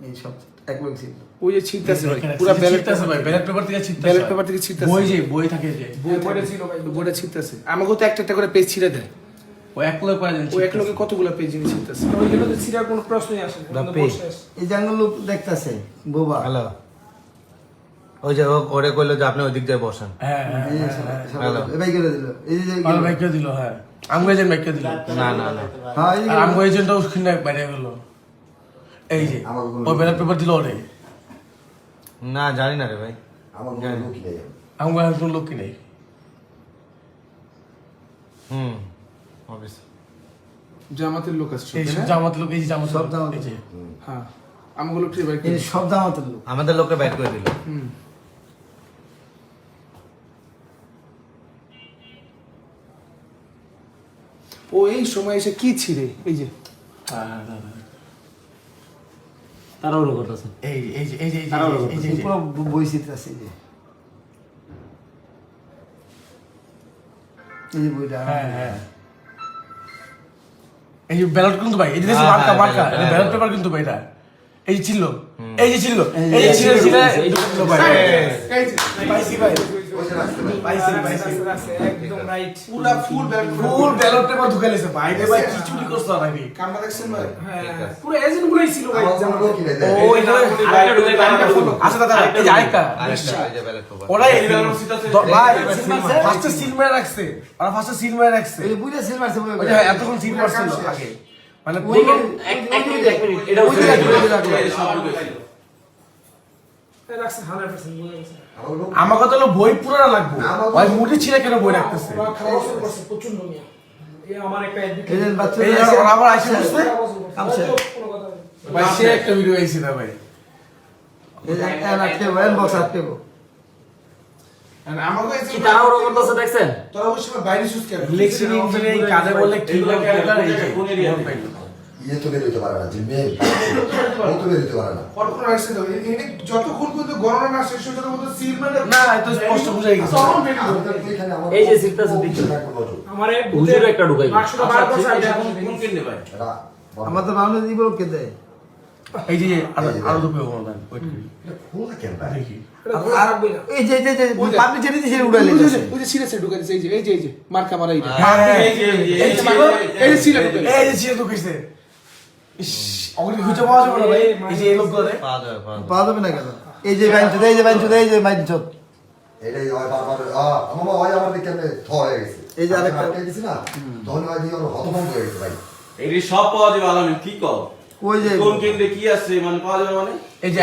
এই সব এক লোক ছিল ওই যে ছিটতেছে ভাই পুরো ব্যালট আছে ভাই ব্যালট পেপার থেকে ছিটতেছে বই যে বই থাকে যে বইটা ছিল ভাই বইটা ছিটতেছে আমাকে তো একটা করে পেজ ছিড়ে দেয় ও এক লোক পায় ও এক লোকে কতগুলো পেজ জিনিস ছিটতেছে ওইগুলো তো ছিড়ার কোনো প্রশ্নই আসে না এই জাঙ্গল লোক দেখতেছে বোবা হ্যালো ওই যে ওরে কইলো যে আপনি ওই দিক দিয়ে বসেন হ্যাঁ এবাই করে দিল এই যে আর বাইকে দিল হ্যাঁ আমগো এজেন্ট বাইকে দিল না না না হ্যাঁ এই আর আমগো এজেন্টটা ওখানে বাইরে গেল এই যে ও ব্যালট পেপার দিল ওরে না জানি না রে ভাই আমগো একজন লোক কি নেই অবশ্যই জামাতের লোক আছে এই জামাত লোক এই যে জামাত সব লোক, জামাত এই যে হ্যাঁ আমগুলো ঠিক ভাই এই সব দামাতের লোক আমাদের লোককে বাইট করে দিল ও এই সময় এসে কি ছিড়ে এই যে তারা ওরকম করতেছে এই যে এই যে এই যে এই যে তারাও এই যে পুরো বই ছিটতেছে এই যে এই যে বইটা হ্যাঁ হ্যাঁ এই যে ব্যালট কিন্তু ভাই এই যে মার্কা এটা ব্যালট পেপার কিন্তু ভাই এটা এই যে ছিল এই যে ছিল এই যে ছিল এই যে ছিল ভাই এই যে পাইছি ভাই একদম রাইট ফুল ব্যালট পেপার ঢুকাইছে ভাই রে ভাই কি চুরি করছ নাকি কামরা দেখছেন ভাই হ্যাঁ পুরো এজেন্ট গুলোই ছিল ভাই ও এটা আচ্ছা দাদা এই যে আরেকটা ওরা এই ভাই ফার্স্টে সিল মেরে রাখছে ওরা ফার্স্টে সিল মেরে রাখছে এই বুইটা সিল মারছে বলে ওই যে এতক্ষণ সিল মারছিল আগে মানে এক মিনিট এটা ওই যে রাখছে 100% বুঝে গেছে আমার কথা হলো বই পুরোটা লাগবে ওই মুঠি ছিঁড়ে কেন বই রাখতেছে পুরো খারাপ করছে প্রচন্ড মিয়া এই আমার একটা এই যে বাচ্চা এই যে ওরা আবার আসে বসছে আমছে কোনো কথা নেই ভাই সে একটা ভিডিও আইছে না ভাই এই যে আটকে ওয়েন বক্স আটকে আমাকে কি তারা ওরকম করতেছে দেখছেন তোরা ওই সময় বাইরে সুস কেন ইলেকশন ইঞ্জিনিয়ারিং কাজে বলে কি লাগে এই যে ইয়ে তো বের হইতে পারে না যে মেয়ে ও তো বের হইতে পারে না কল্পনা আসছে তো এনে যতক্ষণ পর্যন্ত গণনা না শেষ হয়ে যতক্ষণ সিল মানে না এত স্পষ্ট বুঝাই গেছে তখন বেরিয়ে যাবে। আমাদের তো এখানে এই যে সিলটাছে দেখছি আমারে হুজুর একটা ঢুকাই মার্কশটা বার করছে আমি এখন কোন কিনলে ভাই এটা আমাদের বাংলা দিব কে দেয় এই যে আরো দুটো বলবেন ওয়েট করি খোলা কেন ভাই দেখি আর রাখবই না এই যে পাবলিক ছেড়ে দিছে উড়াইলে ওই যে সিরিয়াসে ঢুকে দিছে এই যে মার্কা মারা এইটা হ্যাঁ এই যে এই যে সিরিয়াসে ঢুকে এই যে ছিঁড়ে ঢুকেছে ইস অগ্নি খুঁজে পাওয়া যাবে না ভাই এই যে এই লোক করে পাওয়া যাবে পাওয়া যাবে না কেন এই যে বাইন এই যে বাইন চোদ এটাই হয় বারবার আমার হয় আমার দিকে কেমনে হয়ে গেছে এই যে আরেকটা- আটকে দিছি না তখন হয় দিয়ে আমার হতভম্ব হয়ে গেছে ভাই এটি সব পাওয়া যাবে আলামিন কি কও ওই যে কোন কেন্দ্রে কি আছে মানে পাওয়া যাবে মানে এই যে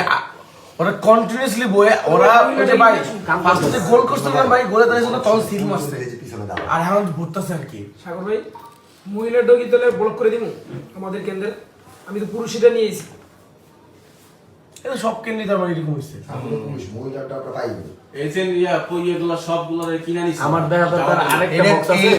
ওরা কন্টিনিউয়াসলি বয়ে ওরা ওই যে ভাই ফার্স্টে যে গোল করছে না ভাই গোলে দাঁড়িয়েছিল তখন সিল মারছে এই যে পিছনে দাঁড়া আর এখন ঘুরতেছে আর কি সাগর ভাই মহিলার ডগি দলে ব্লক করে দিমু আমাদের কেন্দ্রে আমি তো পুরুষটা নিয়েছি এটা সব কেন্দ্রে তার মানে এরকম হয়েছে আমরা পুরুষ মহিলাটা আমরা পাইনি এজেন্ট ইয়া পইয়েগুলা সবগুলো কিনা নিছে আমার দেখা দরকার আরেকটা বক্স আছে